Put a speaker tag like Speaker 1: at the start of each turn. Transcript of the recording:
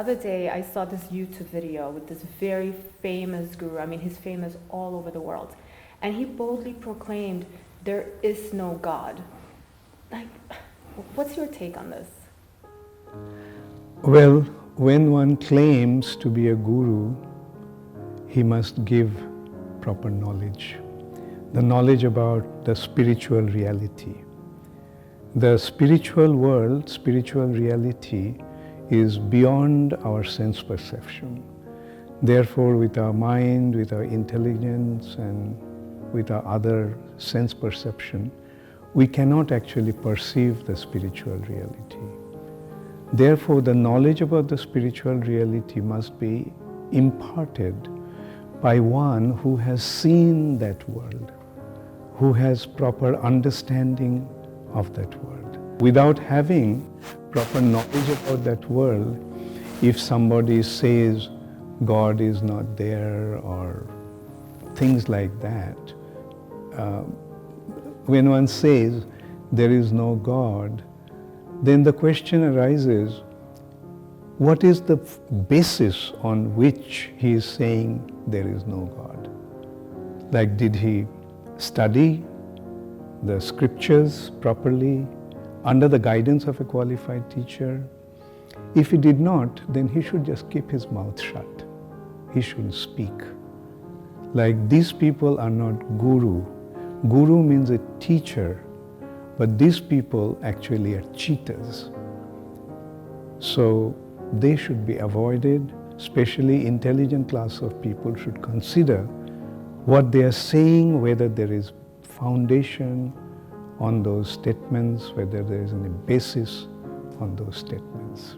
Speaker 1: other day I saw this YouTube video with this very famous guru. I mean, he's famous all over the world. And he boldly proclaimed, there is no God. Like, what's your take on this?
Speaker 2: Well, when one claims to be a guru, he must give proper knowledge. The knowledge about the spiritual reality. The spiritual world, spiritual reality is beyond our sense perception. Therefore, with our mind, with our intelligence, and with our other sense perception, we cannot actually perceive the spiritual reality. Therefore, the knowledge about the spiritual reality must be imparted by one who has seen that world, who has proper understanding of that world. Without having proper knowledge about that world, if somebody says God is not there or things like that, when one says there is no God, then the question arises, what is the basis on which he is saying there is no God? Like, did he study the scriptures properly under the guidance of a qualified teacher? If he did not, then he should just keep his mouth shut. He shouldn't speak. Like, these people are not guru. Guru means a teacher, but these people actually are cheaters. So they should be avoided. Especially intelligent class of people should consider what they are saying, whether there is foundation on those statements, whether there is any basis on those statements.